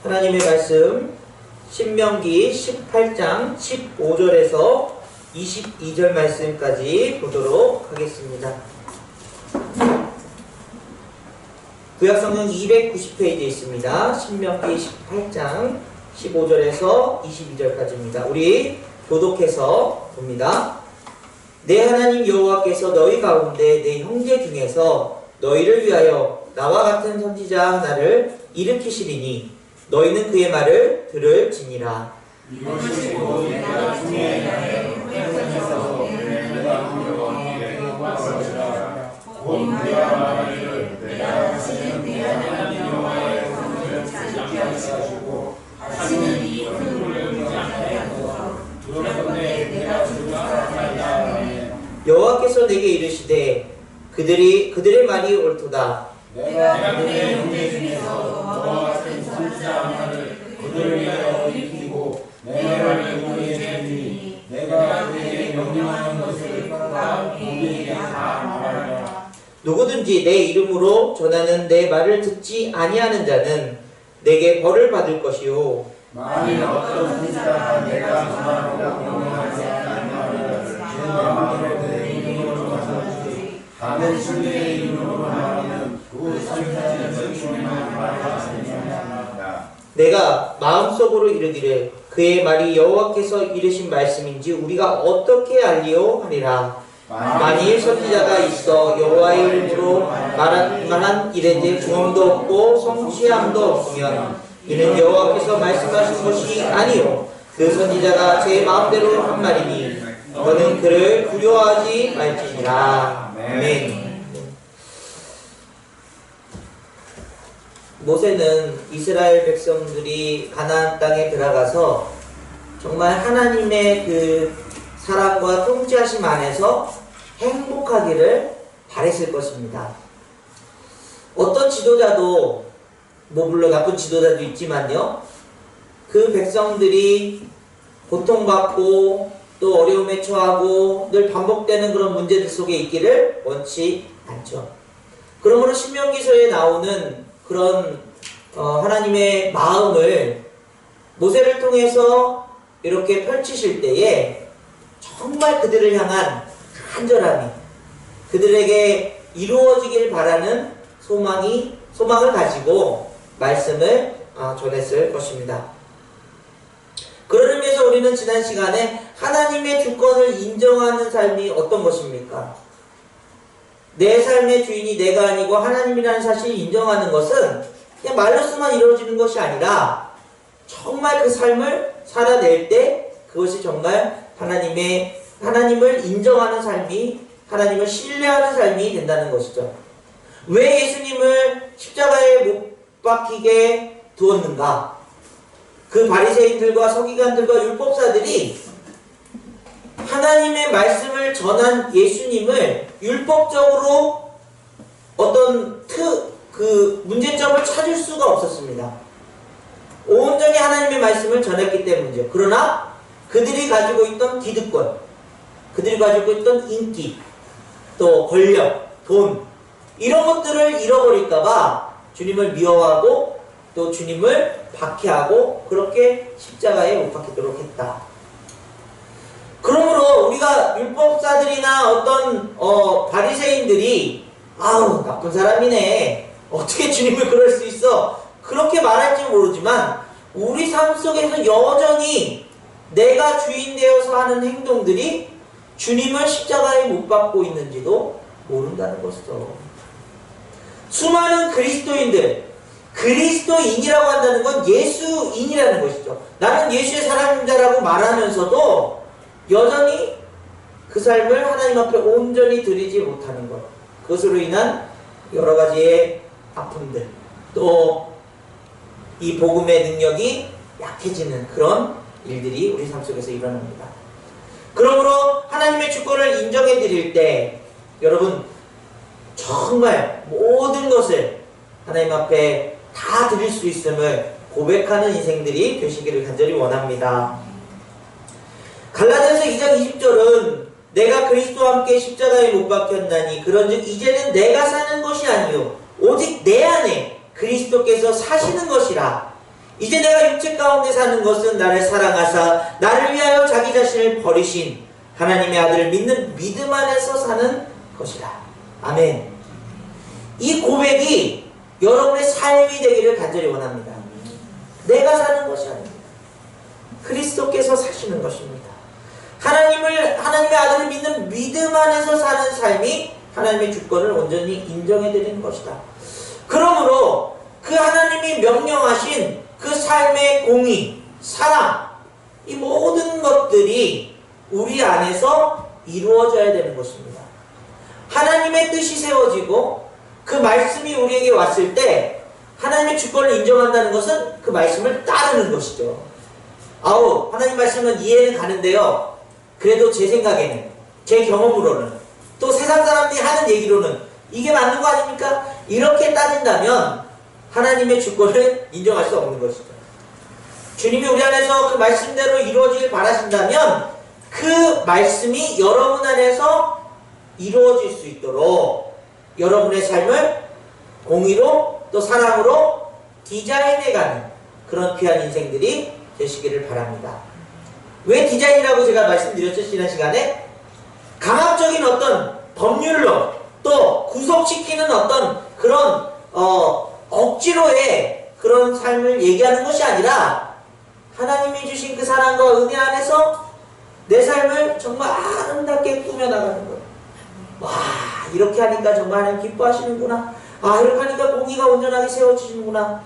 하나님의 말씀 신명기 18장 15절에서 22절 말씀까지 보도록 하겠습니다. 구약성경 290페이지에 있습니다. 신명기 18장 15절에서 22절까지입니다. 우리 교독해서 봅니다. 내 하나님 여호와께서 너희 가운데 내 형제 중에서 너희를 위하여 나와 같은 선지자 하나를 일으키시리니 너희는 그의 말을 들을지니라. 이것이 곧 내가 중에 나의 형제에서 내가 여호와께 것이라. 곧 내가 말하기를 내가 다시는 내 하나님 여호와의 성을 찾지 않으시고 다시는 이 큰 물을 보지 않게 하소서. 그런데 내가 주가 하나이다. 여호와께서 내게 이르시되 그들의 말이 옳도다. 내가 그들의 형제 중에서 너와 같은 선지자 하나를 그들을 위하여 일으키고 내 말을 그에게 주니 내가 그에게 명령하는 것을 그가 그에게 다 말하리라. 누구든지 내 이름으로 전하는 내 말을 듣지 아니하는 자는 내게 벌을 받을 것이요. 만일 어떤 선지자가 내가 전하라고 명령하지 아니하면 제 마음으로 내 이름으로 전하지 다른 신의 이름으로 말하면 그 선지자는 주님만 말하지 아니하리라. 내가 마음속으로 이르기를 그의 말이 여호와께서 이르신 말씀인지 우리가 어떻게 알리오 하리라. 만일 선지자가 있어 여호와의 이름으로 말한 일에 중함도 없고 성취함도 없으면 이는 여호와께서 말씀하신 것이 아니요 그 선지자가 제 마음대로 한 말이니 너는 그를 두려워하지 말지니라. 아멘. 모세는 이스라엘 백성들이 가나안 땅에 들어가서 정말 하나님의 그 사랑과 통치하심 안에서 행복하기를 바랬을 것입니다. 어떤 지도자도 물론 나쁜 지도자도 있지만요, 그 백성들이 고통받고 또 어려움에 처하고 늘 반복되는 그런 문제들 속에 있기를 원치 않죠. 그러므로 신명기서에 나오는 그런 하나님의 마음을 모세를 통해서 이렇게 펼치실 때에 정말 그들을 향한 간절함이, 그들에게 이루어지길 바라는 소망을 가지고 말씀을 전했을 것입니다. 그런 의미에서 우리는 지난 시간에 하나님의 주권을 인정하는 삶이 어떤 것입니까? 내 삶의 주인이 내가 아니고 하나님이라는 사실을 인정하는 것은 그냥 말로서만 이루어지는 것이 아니라 정말 그 삶을 살아낼 때 그것이 정말 하나님을 인정하는 삶이, 하나님을 신뢰하는 삶이 된다는 것이죠. 왜 예수님을 십자가에 못 박히게 두었는가? 그 바리새인들과 서기관들과 율법사들이 하나님의 말씀을 전한 예수님을 율법적으로 어떤 그 문제점을 찾을 수가 없었습니다. 온전히 하나님의 말씀을 전했기 때문이죠. 그러나 그들이 가지고 있던 기득권, 그들이 가지고 있던 인기, 또 권력, 돈, 이런 것들을 잃어버릴까봐 주님을 미워하고 또 주님을 박해하고 그렇게 십자가에 못 박히도록 했다. 그러므로 우리가 율법사들이나 어떤 바리새인들이 아우 나쁜 사람이네, 어떻게 주님을 그럴 수 있어, 그렇게 말할지 모르지만 우리 삶 속에서 여전히 내가 주인 되어서 하는 행동들이 주님을 십자가에 못 박고 있는지도 모른다는 것이죠. 수많은 그리스도인이라고 한다는 건 예수인이라는 것이죠. 나는 예수의 사랑자라고 말하면서도 여전히 그 삶을 하나님 앞에 온전히 드리지 못하는 것, 그것으로 인한 여러 가지의 아픔들, 또 이 복음의 능력이 약해지는 그런 일들이 우리 삶 속에서 일어납니다. 그러므로 하나님의 주권을 인정해 드릴 때 여러분 정말 모든 것을 하나님 앞에 다 드릴 수 있음을 고백하는 인생들이 되시기를 간절히 원합니다. 갈라디아서 2장 20절은 내가 그리스도와 함께 십자가에 못 박혔나니 그런즉 이제는 내가 사는 것이 아니요 오직 내 안에 그리스도께서 사시는 것이라. 이제 내가 육체 가운데 사는 것은 나를 사랑하사 나를 위하여 자기 자신을 버리신 하나님의 아들을 믿는 믿음 안에서 사는 것이라. 아멘. 이 고백이 여러분의 삶이 되기를 간절히 원합니다. 내가 사는 것이 아닙니다. 그리스도께서 사시는 것입니다. 하나님의 아들을 믿는 믿음 안에서 사는 삶이 하나님의 주권을 온전히 인정해 드리는 것이다. 그러므로 그 하나님이 명령하신 그 삶의 공의, 사랑, 이 모든 것들이 우리 안에서 이루어져야 되는 것입니다. 하나님의 뜻이 세워지고 그 말씀이 우리에게 왔을 때 하나님의 주권을 인정한다는 것은 그 말씀을 따르는 것이죠. 아우, 하나님 말씀은 이해는 가는데요. 그래도 제 생각에는, 제 경험으로는, 또 세상 사람들이 하는 얘기로는 이게 맞는 거 아닙니까? 이렇게 따진다면 하나님의 주권을 인정할 수 없는 것이죠. 주님이 우리 안에서 그 말씀대로 이루어지길 바라신다면 그 말씀이 여러분 안에서 이루어질 수 있도록 여러분의 삶을 공의로 또 사랑으로 디자인해가는 그런 귀한 인생들이 되시기를 바랍니다. 왜 디자인이라고 제가 말씀드렸죠? 지난 시간에 강압적인 어떤 법률로 또 구속시키는 어떤 그런 억지로의 그런 삶을 얘기하는 것이 아니라 하나님이 주신 그 사랑과 은혜 안에서 내 삶을 정말 아름답게 꾸며나가는 거예요. 와, 이렇게 하니까 정말 하나님 기뻐하시는구나. 아, 이렇게 하니까 공의가 온전하게 세워지시는구나.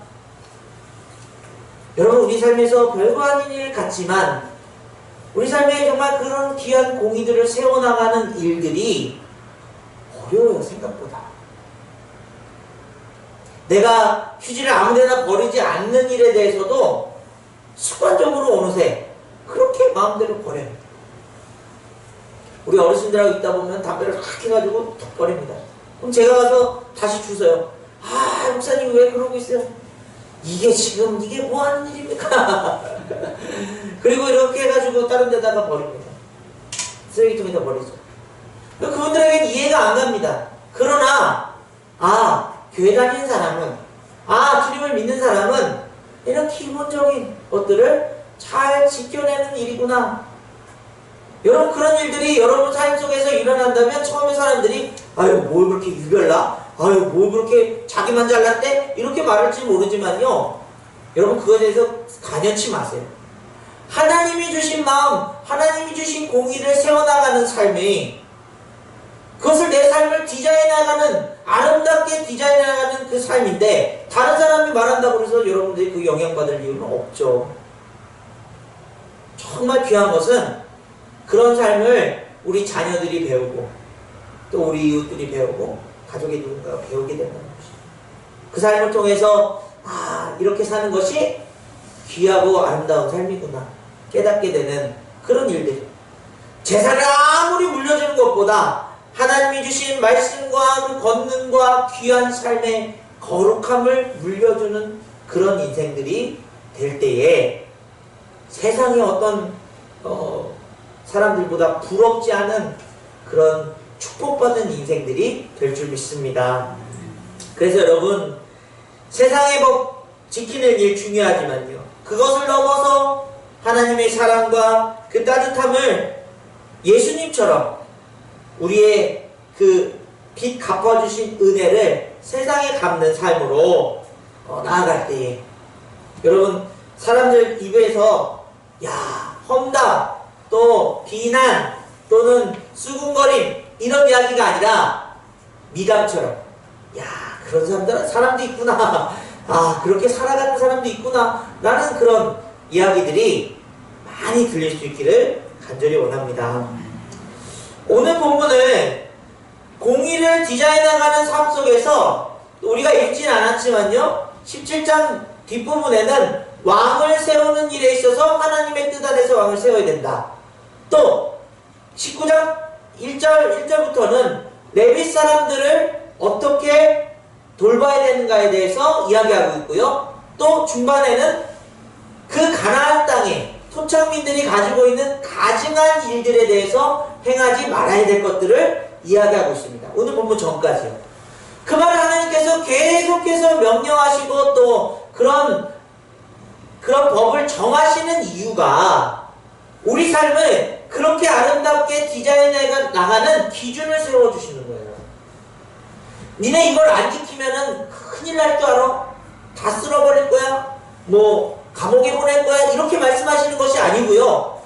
여러분, 우리 삶에서 별거 아닌 일 같지만 우리 삶에 정말 그런 귀한 공의들을 세워나가는 일들이 어려워요, 생각보다. 내가 휴지를 아무데나 버리지 않는 일에 대해서도 습관적으로 어느새 그렇게 마음대로 버려요. 우리 어르신들하고 있다 보면 담배를 확 해가지고 툭 버립니다. 그럼 제가 가서 다시 주워요. 아, 목사님 왜 그러고 있어요? 이게 지금 이게 뭐 하는 일입니까? 그리고 이렇게 해가지고 다른 데다가 버립니다. 쓰레기통에다 버리죠. 그분들에게는 이해가 안 갑니다. 그러나 교회 다니는 사람은, 주님을 믿는 사람은 이런 기본적인 것들을 잘 지켜내는 일이구나. 여러분, 그런 일들이 여러분 삶 속에서 일어난다면 처음에 사람들이 뭘 그렇게 유별나? 뭘 그렇게 자기만 잘났대? 이렇게 말할지 모르지만요, 여러분 그거에 대해서 간연치 마세요. 하나님이 주신 마음, 하나님이 주신 공의를 세워나가는 삶이, 그것을 내 삶을 디자인해나가는, 아름답게 디자인해나가는 그 삶인데 다른 사람이 말한다고 해서 여러분들이 그 영향받을 이유는 없죠. 정말 귀한 것은 그런 삶을 우리 자녀들이 배우고 또 우리 이웃들이 배우고 가족의 누군가가 배우게 된다는 것이죠. 그 삶을 통해서 이렇게 사는 것이 귀하고 아름다운 삶이구나 깨닫게 되는 그런 일들. 제사를 아무리 물려주는 것보다 하나님이 주신 말씀과 그 권능과 귀한 삶의 거룩함을 물려주는 그런 인생들이 될 때에 세상의 어떤 사람들보다 부럽지 않은 그런 축복받은 인생들이 될 줄 믿습니다. 그래서 여러분, 세상의 법 지키는 일 중요하지만요, 그것을 넘어서 하나님의 사랑과 그 따뜻함을 예수님처럼 우리의 그 빚 갚아주신 은혜를 세상에 갚는 삶으로 나아갈 때에, 여러분, 사람들 입에서 험담, 또 비난, 또는 수군거림, 이런 이야기가 아니라 미담처럼, 그런 사람도 있구나, 그렇게 살아가는 사람도 있구나 라는 그런 이야기들이 많이 들릴 수 있기를 간절히 원합니다. 오늘 본문은 공의를 디자인해가는 삶 속에서 우리가 읽진 않았지만요, 17장 뒷부분에는 왕을 세우는 일에 있어서 하나님의 뜻 안에서 왕을 세워야 된다. 또 19장 1절부터는 레위 사람들을 어떻게 돌봐야 되는가에 대해서 이야기하고 있고요. 또 중반에는 그 가나안 땅에 토착민들이 가지고 있는 가증한 일들에 대해서 행하지 말아야 될 것들을 이야기하고 있습니다. 오늘 본문 전까지요. 그 말을 하나님께서 계속해서 명령하시고 또 그런 그런 법을 정하시는 이유가 우리 삶을 그렇게 아름답게 디자인해 나가는 기준을 세워주시는 거예요. 니네 이걸 안 지키면은 큰일 날 줄 알아? 다 쓸어버릴 거야? 뭐 감옥에 보낼 거야? 이렇게 말씀하시는 것이 아니고요.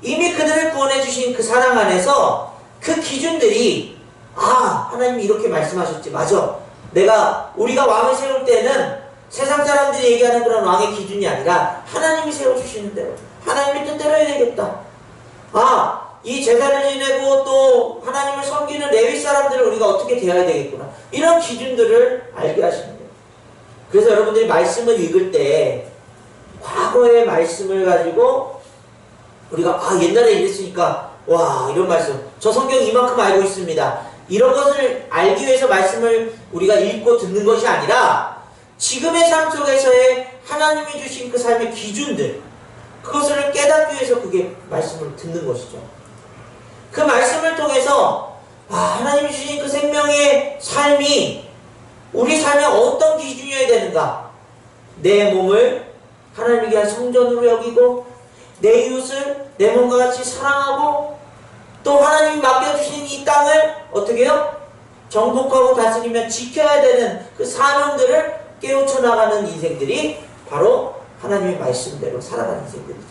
이미 그들을 구원해 주신 그 사랑 안에서 그 기준들이 하나님이 이렇게 말씀하셨지. 맞아. 우리가 왕을 세울 때는 세상 사람들이 얘기하는 그런 왕의 기준이 아니라 하나님이 세워주시는 대로 하나님의 뜻대로 해야 되겠다. 이 제사를 지내고 또 하나님을 섬기는 레위 사람들을 우리가 어떻게 대해야 되겠구나. 이런 기준들을 알게 하시는 거예요. 그래서 여러분들이 말씀을 읽을 때 과거의 말씀을 가지고 우리가 옛날에 이랬으니까 이런 말씀 저 성경 이만큼 알고 있습니다. 이런 것을 알기 위해서 말씀을 우리가 읽고 듣는 것이 아니라 지금의 삶 속에서의 하나님이 주신 그 삶의 기준들 그것을 깨닫기 위해서 그게 말씀을 듣는 것이죠. 그 말씀을 통해서 하나님이 주신 그 생명의 삶이 우리 삶에 어떤 기준이어야 되는가. 내 몸을 하나님에게 한 성전으로 여기고 내 이웃을 내 몸과 같이 사랑하고 또 하나님이 맡겨주신 이 땅을 어떻게 해요? 정복하고 다스리며 지켜야 되는 그 사명들을 깨우쳐 나가는 인생들이 바로 하나님의 말씀대로 살아가는 인생들이죠.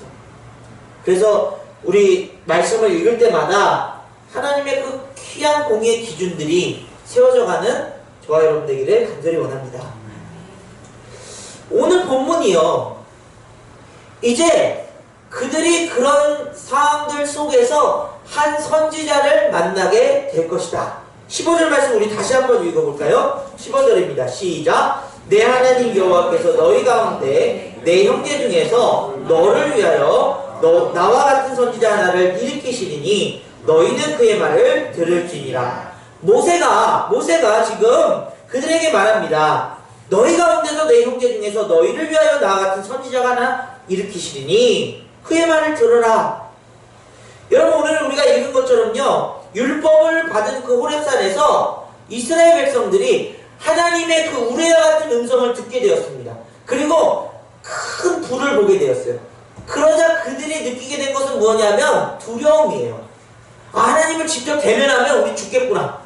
그래서 우리 말씀을 읽을 때마다 하나님의 그 귀한 공의의 기준들이 세워져가는 저와 여러분 되기를 간절히 원합니다. 오늘 본문이요. 이제 그들이 그런 상황들 속에서 한 선지자를 만나게 될 것이다. 15절 말씀 우리 다시 한번 읽어볼까요? 15절입니다. 시작. 내 하나님 여호와께서 너희 가운데 내 형제 중에서 너를 위하여 나와 같은 선지자 하나를 일으키시리니 너희는 그의 말을 들을지니라. 모세가 지금 그들에게 말합니다. 너희 가운데서 내 형제 중에서 너희를 위하여 나와 같은 선지자가 하나 일으키시리니 그의 말을 들어라. 여러분 오늘 우리가 읽은 것처럼요. 율법을 받은 그 호렙산에서 이스라엘 백성들이 하나님의 그 우레와 같은 음성을 듣게 되었습니다. 그리고 큰 불을 보게 되었어요. 그러자 그들이 느끼게 된 것은 뭐냐면 두려움이에요. 하나님을 직접 대면하면 우리 죽겠구나.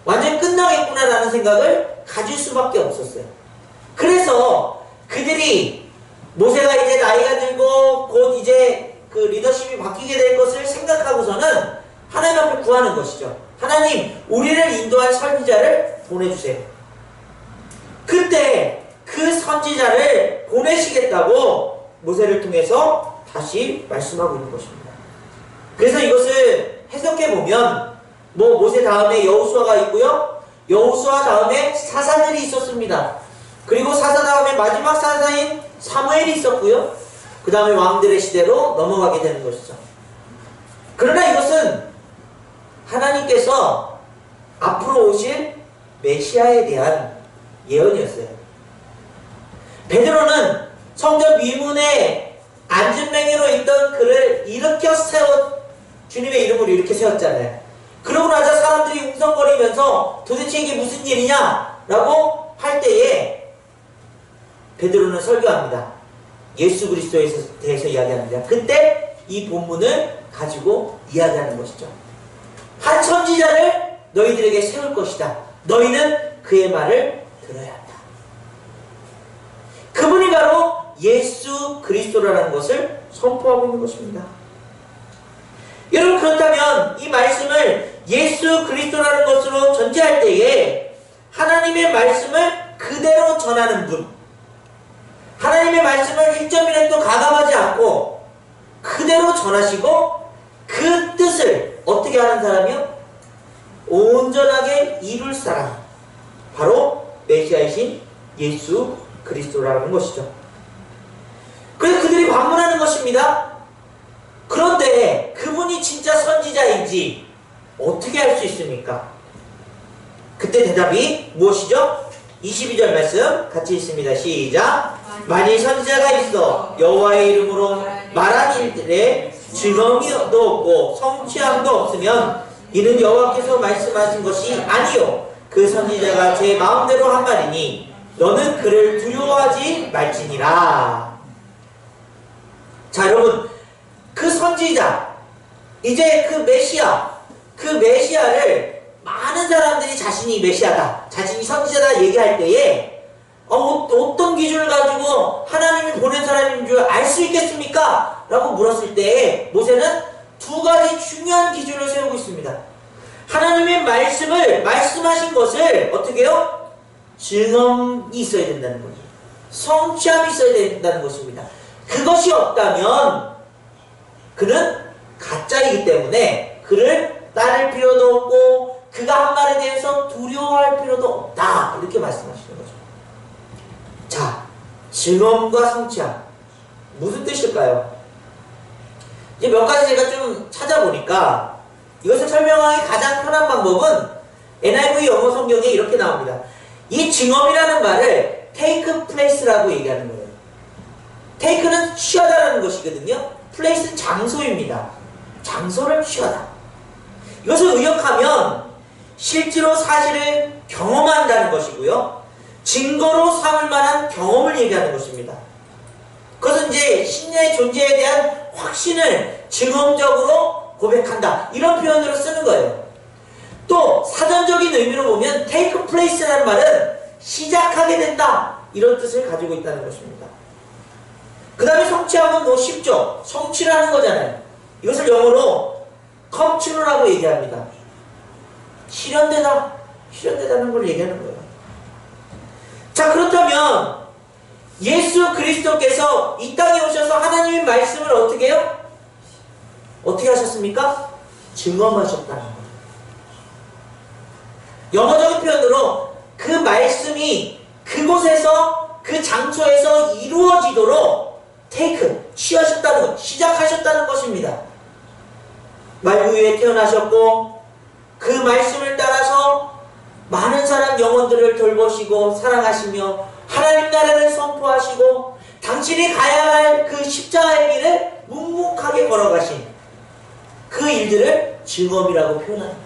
완전히 끝나겠구나 라는 생각을 가질 수밖에 없었어요. 그래서 그들이 모세가 이제 나이가 들고 곧 이제 그 리더십이 바뀌게 될 것을 생각하고서는 하나님 앞에 구하는 것이죠. 하나님, 우리를 인도할 선지자를 보내주세요. 그때 그 선지자를 보내시겠다고 모세를 통해서 다시 말씀하고 있는 것입니다. 그래서 이것을 해석해보면 모세 다음에 여호수아가 있고요. 여호수아 다음에 사사들이 있었습니다. 그리고 사사 다음에 마지막 사사인 사무엘이 있었고요. 그 다음에 왕들의 시대로 넘어가게 되는 것이죠. 그러나 이것은 하나님께서 앞으로 오실 메시아에 대한 예언이었어요. 베드로는 성전 미문에 안전뱅이로 있던 그를 일으켜 주님의 이름으로 이렇게 세웠잖아요. 그러고 나서 사람들이 웅성거리면서 도대체 이게 무슨 일이냐? 라고 할 때에 베드로는 설교합니다. 예수 그리스도에 대해서 이야기합니다. 그때 이 본문을 가지고 이야기하는 것이죠. 한 선지자를 너희들에게 세울 것이다. 너희는 그의 말을 들어야 한다. 그분이 바로 예수 그리스도라는 것을 선포하고 있는 것입니다. 여러분 그렇다면 이 말씀을 예수 그리스도라는 것으로 전제할 때에 하나님의 말씀을 그대로 전하는 분, 하나님의 말씀을 1.1획도 가감하지 않고 그대로 전하시고 그 뜻을 어떻게 하는 사람이요? 온전하게 이룰 사람, 바로 메시아이신 예수 그리스도라는 것이죠. 그래서 그들이 반문하는 것입니다. 그런데 그분이 진짜 선지자인지 어떻게 알 수 있습니까? 그때 대답이 무엇이죠? 22절 말씀 같이 읽습니다. 시작. 만일 선지자가 있어 여호와의 이름으로 말한 일들에 증언도 없고 성취함도 없으면 이는 여호와께서 말씀하신 것이 아니요 그 선지자가 제 마음대로 한 말이니 너는 그를 두려워하지 말지니라. 자, 여러분, 그 선지자, 이제 그 메시아를 많은 사람들이 자신이 메시아다, 자신이 선지자다 얘기할 때에 어떤 기준을 가지고 하나님이 보낸 사람인 줄 알 수 있겠습니까? 라고 물었을 때에 모세는 두 가지 중요한 기준을 세우고 있습니다. 하나님의 말씀하신 것을 어떻게 해요? 증언이 있어야 된다는 거죠. 성취함이 있어야 된다는 것입니다. 그것이 없다면 그는 가짜이기 때문에 그를 따를 필요도 없고 그가 한 말에 대해서 두려워할 필요도 없다, 이렇게 말씀하시는 거죠. 자, 증언과 성취함, 무슨 뜻일까요? 이제 몇 가지 제가 좀 찾아보니까 이것을 설명하기 가장 편한 방법은 NIV 영어 성경에 이렇게 나옵니다. 이 증언이라는 말을 take place라고 얘기하는 거예요. take는 취하다라는 것이거든요. place는 장소입니다. 장소를 취하다. 이것을 의역하면 실제로 사실을 경험한다는 것이고요. 증거로 삼을 만한 경험을 얘기하는 것입니다. 그것은 이제 신의 존재에 대한 확신을 증언적으로 고백한다, 이런 표현으로 쓰는 거예요. 또 사전적인 의미로 보면 take place라는 말은 시작하게 된다, 이런 뜻을 가지고 있다는 것입니다. 그 다음에 성취하면 뭐 쉽죠. 성취라는 거잖아요. 이것을 영어로 come true라고 얘기합니다. 실현되다는 걸 얘기하는 거예요. 자, 그렇다면 예수 그리스도께서 이 땅에 오셔서 하나님의 말씀을 어떻게 해요? 어떻게 하셨습니까? 증언하셨다는 거예요. 영어적인 표현으로 그 말씀이 그곳에서, 그 장소에서 이루어지도록 take, 취하셨다는 것, 시작하셨다는 것입니다. 말구유에 태어나셨고 그 말씀을 따라서 많은 사람 영혼들을 돌보시고 사랑하시며 하나님 나라를 선포하시고 당신이 가야 할 그 십자가의 길을 묵묵하게 걸어가신 그 일들을 증언이라고 표현합니다.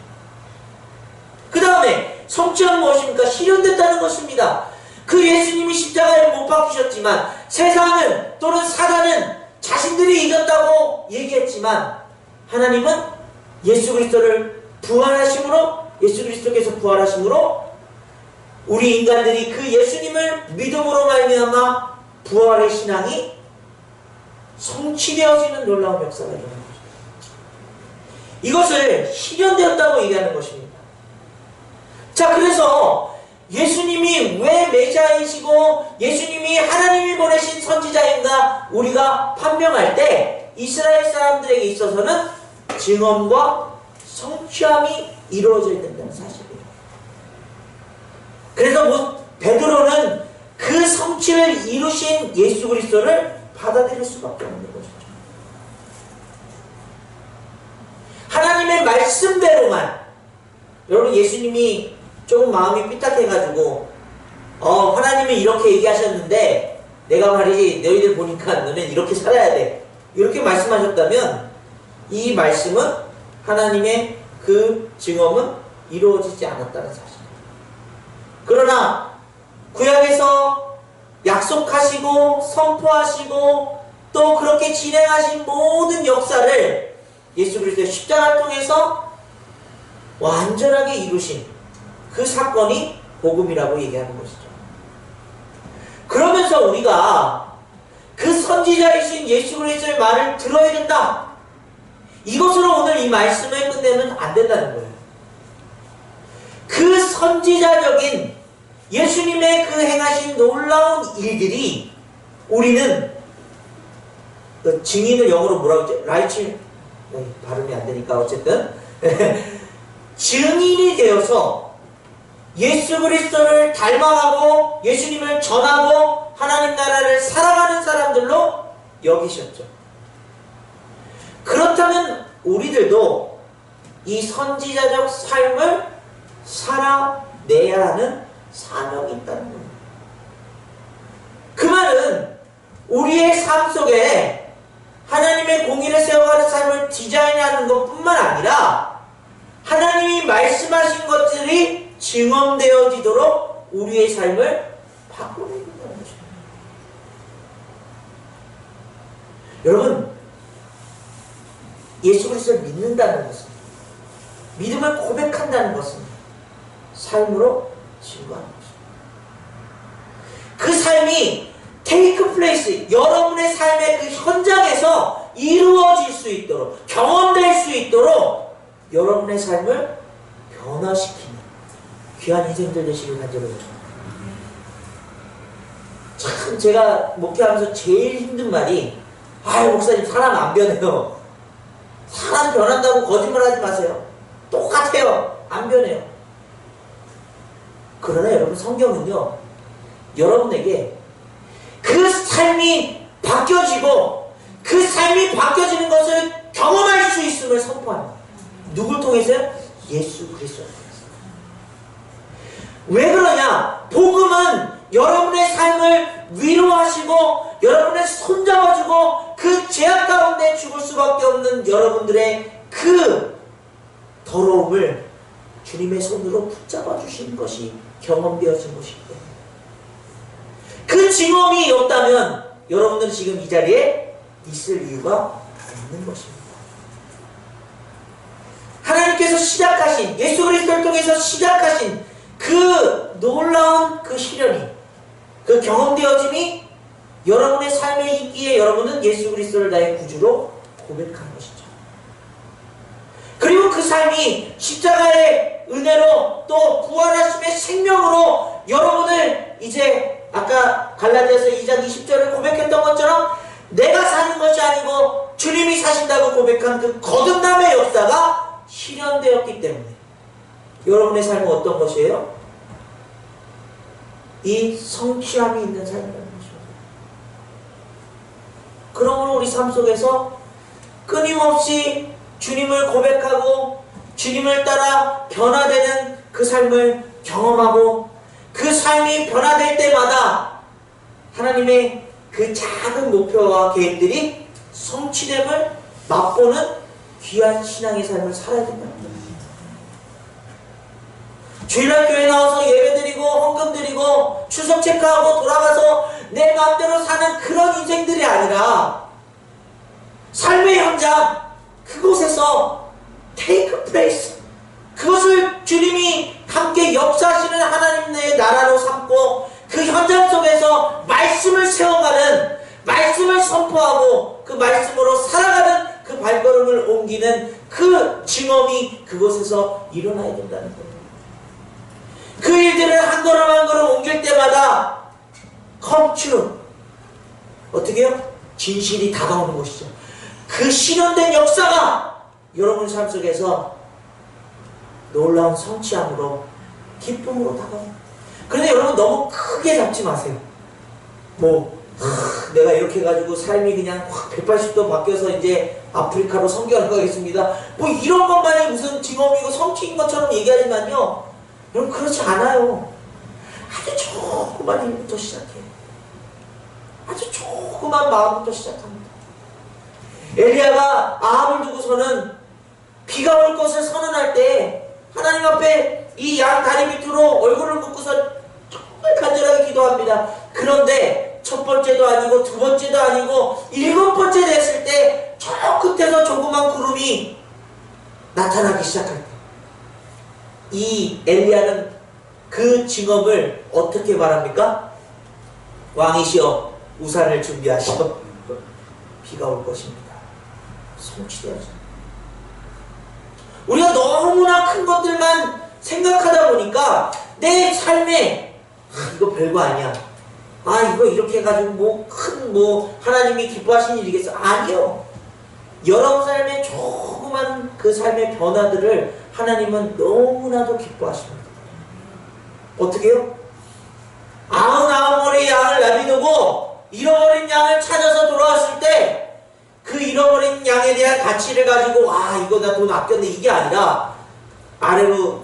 그 다음에 성취는 무엇입니까? 실현됐다는 것입니다. 그 예수님이 십자가에 못 박히셨지만 세상은 또는 사단은 자신들이 이겼다고 얘기했지만 하나님은 예수 그리스도께서 부활하심으로 우리 인간들이 그 예수님을 믿음으로 말미암아 부활의 신앙이 성취되어지는 놀라운 역사가 일어나는 것입니다. 이것을 실현되었다고 얘기하는 것입니다. 자, 그래서 예수님이 왜 메시아이시고 예수님이 하나님이 보내신 선지자인가 우리가 판명할 때 이스라엘 사람들에게 있어서는 증언과 성취함이 이루어져야 된다는 사실이에요. 그래서 베드로는 그 성취를 이루신 예수 그리스도를 받아들일 수밖에 없는 것이죠. 하나님의 말씀대로만, 여러분 예수님이 조금 마음이 삐딱해가지고 하나님이 이렇게 얘기하셨는데 내가 말이지 너희들 보니까 너는 이렇게 살아야 돼, 이렇게 말씀하셨다면 이 말씀은 하나님의 그 증언은 이루어지지 않았다는 사실입니다. 그러나 구약에서 약속하시고 선포하시고 또 그렇게 진행하신 모든 역사를 예수 그리스도의 십자가를 통해서 완전하게 이루신 그 사건이 복음이라고 얘기하는 것이죠. 그러면서 우리가 그 선지자이신 예수 그리스도의 말을 들어야 된다, 이것으로 오늘 이 말씀을 끝내면 안 된다는 거예요. 그 선지자적인 예수님의 그 행하신 놀라운 일들이 우리는 그 증인을 영어로 뭐라고 했죠? 라이츠, 발음이 안 되니까 어쨌든 증인이 되어서 예수 그리스도를 닮아가고 예수님을 전하고 하나님 나라를 살아가는 사람들로 여기셨죠. 그렇다면 우리들도 이 선지자적 삶을 살아내야 하는 사명이 있다는 겁니다. 그 말은 우리의 삶 속에 하나님의 공의를 세워가는 삶을 디자인하는 것뿐만 아니라 하나님이 말씀하신 것들이 증언되어지도록 우리의 삶을 바꾸는 것입니다. 여러분, 예수 그리스도를 믿는다는 것은, 믿음을 고백한다는 것은 삶으로 증거하는 것입니다. 그 삶이 take place, 여러분의 삶의 그 현장에서 이루어질 수 있도록, 경험될 수 있도록 여러분의 삶을 변화시키는 귀한 인생들 되시길 간절합니다. 참 제가 목회하면서 제일 힘든 말이, 목사님 사람 안 변해요. 사람 변한다고 거짓말하지 마세요. 똑같아요. 안 변해요. 그러나 여러분, 성경은요, 여러분에게 그 삶이 바뀌어지고 그 삶이 바뀌어지는 것을 경험할 수 있음을 선포합니다. 누굴 통해서요? 예수 그리스도를 통해서. 왜 그러냐? 복음은 여러분의 삶을 위로하시고 여러분을 손잡아주고 그 죄악 가운데 죽을 수밖에 없는 여러분들의 그 더러움을 주님의 손으로 붙잡아 주신 것이 경험되어진 것이기 때문에, 그 증언이 없다면 여러분들은 지금 이 자리에 있을 이유가 없는 것입니다. 하나님께서 시작하신, 예수 그리스도를 통해서 시작하신 그 놀라운 그 시련이, 그 경험되어짐이 여러분의 삶에 있기에 여러분은 예수 그리스도를 나의 구주로 고백한 것이죠. 그리고 그 삶이 십자가의 은혜로 또 부활하심의 생명으로 여러분을 이제 아까 갈라디아서 2장 20절을 고백했던 것처럼 내가 사는 것이 아니고 주님이 사신다고 고백한 그 거듭남의 역사가 실현되었기 때문에 여러분의 삶은 어떤 것이에요? 이 성취함이 있는 삶이라는 것입니다. 그러므로 우리 삶 속에서 끊임없이 주님을 고백하고 주님을 따라 변화되는 그 삶을 경험하고, 그 삶이 변화될 때마다 하나님의 그 작은 목표와 계획들이 성취됨을 맛보는 귀한 신앙의 삶을 살아야 된다는 겁니다. 주일날 교회 나와서 예배드리고 헌금드리고 추석 체크하고 돌아가서 내 마음대로 사는 그런 인생들이 아니라, 삶의 현장 그곳에서 take place, 그것을 주님이 함께 역사하시는 하나님의 나라로 삼고 그 현장 속에서 말씀을 세워가는, 말씀을 선포하고 그 말씀으로 살아가는 그 발걸음을 옮기는 그 증언이 그곳에서 일어나야 된다는 거예요. 그 일들을 한 걸음 한 걸음 옮길 때마다 come true, 어떻게 해요? 진실이 다가오는 것이죠. 그 실현된 역사가 여러분 삶 속에서 놀라운 성취함으로, 기쁨으로 다가옵니다. 그런데 여러분 너무 크게 잡지 마세요. 내가 이렇게 해가지고 삶이 그냥 확 180도 바뀌어서 이제 아프리카로 선교하러 가겠습니다, 이런 것만이 무슨 증언이고 성취인 것처럼 얘기하지만요, 여러분 그렇지 않아요. 아주 조그만 일부터 시작해요. 아주 조그만 마음부터 시작합니다. 엘리야가 아합을 두고서는 비가 올 것을 선언할 때 하나님 앞에 이 양 다리 밑으로 얼굴을 묻고서 정말 간절하게 기도합니다. 그런데 첫 번째도 아니고 두 번째도 아니고 7번째 됐을 때 저 끝에서 조그만 구름이 나타나기 시작할 때, 이 엘리야는 그 증언을 어떻게 말합니까? 왕이시여 우산을 준비하시오. 비가 올 것입니다. 성취되어져. 우리가 너무나 큰 것들만 생각하다 보니까 내 삶에 이거 별거 아니야, 이거 이렇게 해가지고 하나님이 기뻐하시는 일이겠어. 아니요. 여러분 삶의 조그만 그 삶의 변화들을 하나님은 너무나도 기뻐하십니다. 어떻게 해요? 99마리의 양을 내비두고 잃어버린 양을 찾아서 돌아왔을 때 그 잃어버린 양에 대한 가치를 가지고 이거 나 돈 아꼈네, 이게 아니라 아래로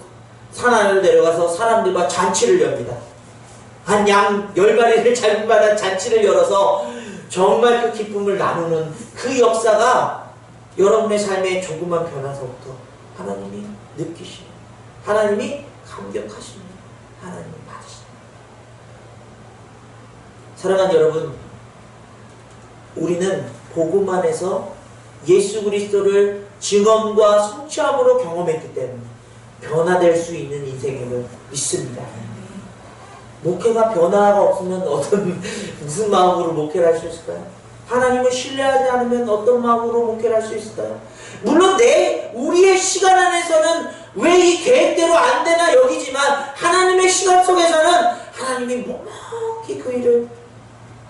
산 아래로 내려가서 사람들과 잔치를 엽니다. 한 양 10마리를 잘못 받아 잔치를 열어서 정말 그 기쁨을 나누는 그 역사가 여러분의 삶의 조그만 변화서부터 하나님이 느끼시는, 하나님이 감격하시는, 하나님이 받으시는. 사랑하는 여러분, 우리는 복음 안에서 예수 그리스도를 증언과 성취함으로 경험했기 때문에 변화될 수 있는 인생임을 믿습니다. 목회가 변화가 없으면 무슨 마음으로 목회를 할 수 있을까요? 하나님을 신뢰하지 않으면 어떤 마음으로 목회를 할 수 있을까요? 물론 우리의 시간 안에서는 왜 이 계획대로 안 되나 여기지만 하나님의 시간 속에서는 하나님이 묵묵히 그 일을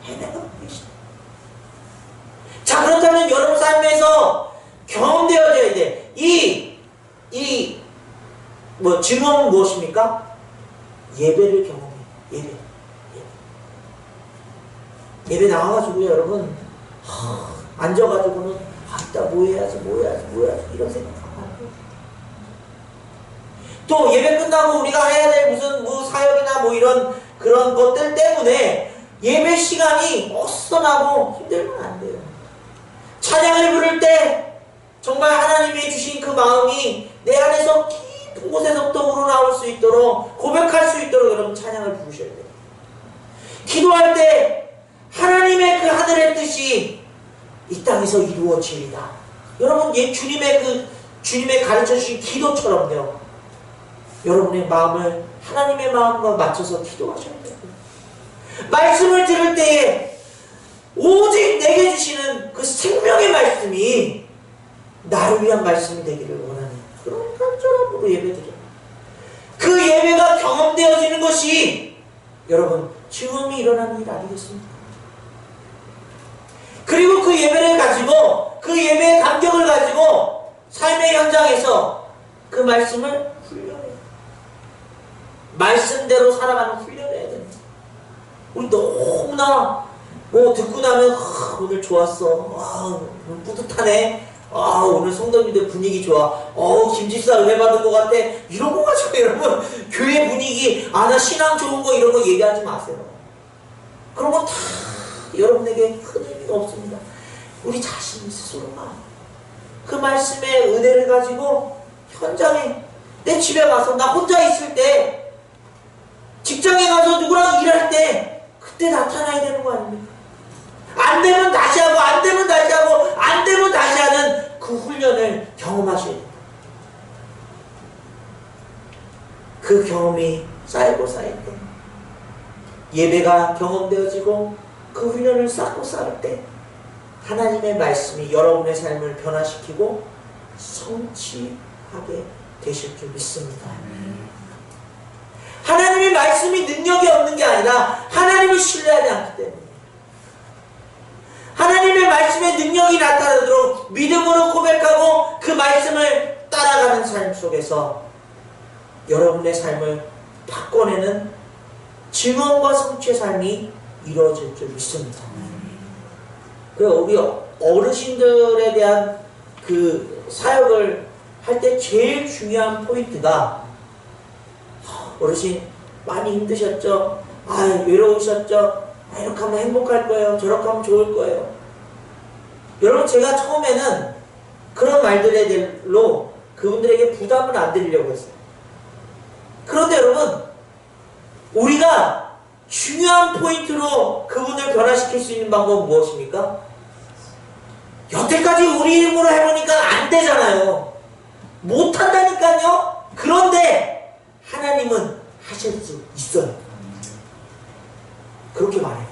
해내고 계십니다. 자, 그렇다면 여러분 삶에서 경험되어져야 돼. 증언은 무엇입니까? 예배를 경험해. 예배 나와가지고요, 여러분. 앉아가지고는, 이따 뭐 해야지, 이런 생각하고. 또 예배 끝나고 우리가 해야 될 무슨 사역이나 이런 그런 것들 때문에 예배 시간이 어수선하고 힘들면 안 돼요. 찬양을 부를 때 정말 하나님이 주신 그 마음이 내 안에서 깊은 곳에서부터 우러나올 수 있도록 고백할 수 있도록 여러분 찬양을 부르셔야 돼요. 기도할 때 하나님의 그 하늘의 뜻이 이 땅에서 이루어지리다. 여러분 주님의 가르쳐 주신 기도처럼요. 여러분의 마음을 하나님의 마음과 맞춰서 기도하셔야 돼요. 말씀을 들을 때에 오직 내게 주시는 그 생명의 말씀이 나를 위한 말씀이 되기를 원하는 그런 간절함으로 예배드려요. 그 예배가 경험되어지는 것이 여러분 증언이 일어나는 일 아니겠습니까? 그리고 그 예배를 가지고 그 예배의 감격을 가지고 삶의 현장에서 그 말씀을 훈련해요. 말씀대로 살아가는 훈련을 해야 됩니다. 우리 너무나 듣고 나면 오늘 좋았어. 오늘 뿌듯하네. 오늘 성도님들 분위기 좋아. 김집사 은혜 받은 것 같아. 이런 거 가지고 여러분 교회 분위기 나 신앙 좋은 거 이런 거 얘기하지 마세요. 그런 거 다 여러분에게 큰 의미가 없습니다. 우리 자신 스스로가 그 말씀의 은혜를 가지고 현장에 내 집에 가서 나 혼자 있을 때 직장에 가서 누구랑 일할 때 그때 나타나야 되는 거 아닙니까? 안 되면 다시 하고 안 되면 다시 하고 안 되면 다시 하는 그 훈련을 경험하셔야 됩니다. 그 경험이 쌓이고 쌓일 때 예배가 경험되어지고 그 훈련을 쌓고 쌓을 때 하나님의 말씀이 여러분의 삶을 변화시키고 성취하게 되실 줄 믿습니다. 하나님의 말씀이 능력이 없는 게 아니라 하나님을 신뢰하지 않기 때문에 하나님의 말씀에 능력이 나타나도록 믿음으로 고백하고 그 말씀을 따라가는 삶 속에서 여러분의 삶을 바꿔내는 증언과 성취의 삶이 이루어질 줄 믿습니다. 그리고 우리 어르신들에 대한 그 사역을 할 때 제일 중요한 포인트가 어르신 많이 힘드셨죠? 외로우셨죠? 이렇게 하면 행복할 거예요. 저렇게 하면 좋을 거예요. 여러분 제가 처음에는 그런 말들로 그분들에게 부담을 안 드리려고 했어요. 그런데 여러분 우리가 중요한 포인트로 그분을 변화시킬 수 있는 방법은 무엇입니까? 여태까지 우리 힘으로 해보니까 안 되잖아요. 못한다니까요. 그런데 하나님은 하실 수 있어요. 그렇게 말해요.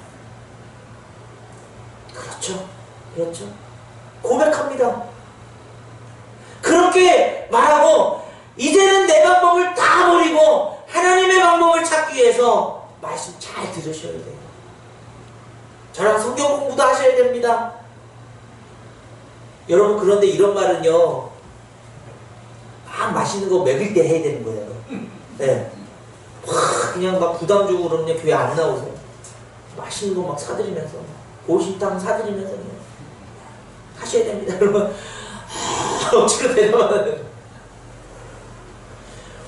그렇죠. 고백합니다. 그렇게 말하고 이제는 내 방법을 다 버리고 하나님의 방법을 찾기 위해서 말씀 잘 들으셔야 돼요. 저랑 성경 공부도 하셔야 됩니다. 여러분 그런데 이런 말은요 막 맛있는 거 먹일 때 해야 되는 거예요. 네. 그냥 막 부담 주고 그러면 교회 안 나오세요. 맛있는 거 막 사드리면서 보신탕 사드리면서 그냥 하셔야 됩니다. 여러분 어떻게 대답하는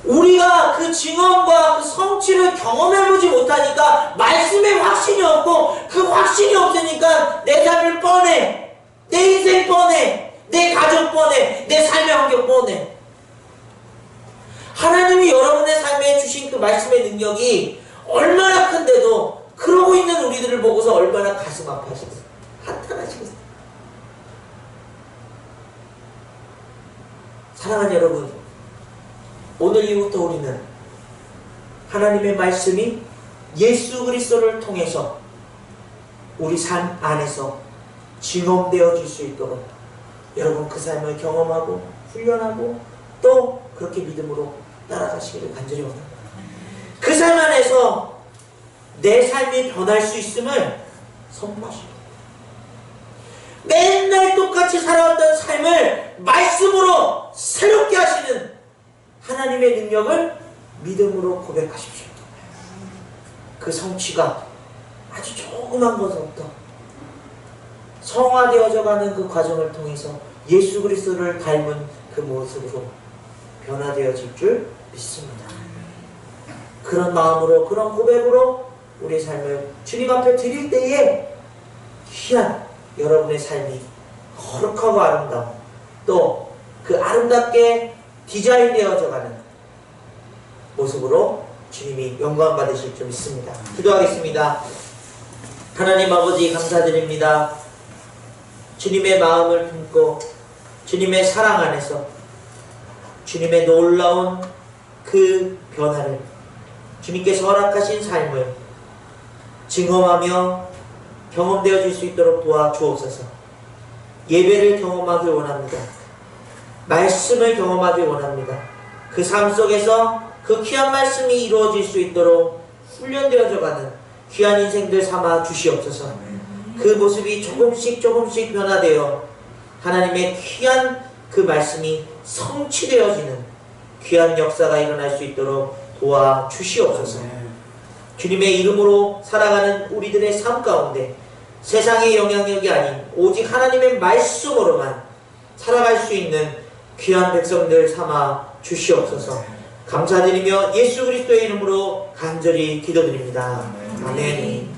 우리가 그 증언과 그 성취를 경험해보지 못하니까 말씀에 확신이 없고 그 확신이 없으니까 내 삶을 뻔해, 내 인생 뻔해, 내 가족 뻔해, 내 삶의 환경 뻔해. 하나님이 여러분의 삶에 주신 그 말씀의 능력이 얼마나 큰데도 그러고 있는 우리들을 보고서 얼마나 가슴 아파하셨어요. 한탄하시겠어요. 사랑하는 여러분, 오늘 이후부터 우리는 하나님의 말씀이 예수 그리스도를 통해서 우리 삶 안에서 증언되어질 수 있도록 여러분 그 삶을 경험하고 훈련하고 또 그렇게 믿음으로 따라가시기를 간절히 원합니다. 그 삶 안에서 내 삶이 변할 수 있음을 선포하시고 맨날 똑같이 살아왔던 삶을 말씀으로 새롭게 하시는 하나님의 능력을 믿음으로 고백하십시오. 그 성취가 아주 조그만 것부터 성화되어져 가는 그 과정을 통해서 예수 그리스도를 닮은 그 모습으로 변화되어질 줄 믿습니다. 그런 마음으로 그런 고백으로 우리의 삶을 주님 앞에 드릴 때에 귀한 여러분의 삶이 거룩하고 아름다운 또 그 아름답게 디자인되어져 가는 모습으로 주님이 영광 받으실 줄 믿습니다. 기도하겠습니다. 하나님 아버지 감사드립니다. 주님의 마음을 품고 주님의 사랑 안에서 주님의 놀라운 그 변화를 주님께서 허락하신 삶을 증험하며 경험되어질 수 있도록 도와주옵소서. 예배를 경험하길 원합니다. 말씀을 경험하길 원합니다. 그 삶 속에서 그 귀한 말씀이 이루어질 수 있도록 훈련되어져 가는 귀한 인생들 삼아 주시옵소서. 그 모습이 조금씩 변화되어 하나님의 귀한 그 말씀이 성취되어지는 귀한 역사가 일어날 수 있도록 도와주시옵소서. 주님의 이름으로 살아가는 우리들의 삶 가운데 세상의 영향력이 아닌 오직 하나님의 말씀으로만 살아갈 수 있는 귀한 백성들 삼아 주시옵소서. 감사드리며 예수 그리스도의 이름으로 간절히 기도드립니다. 아멘.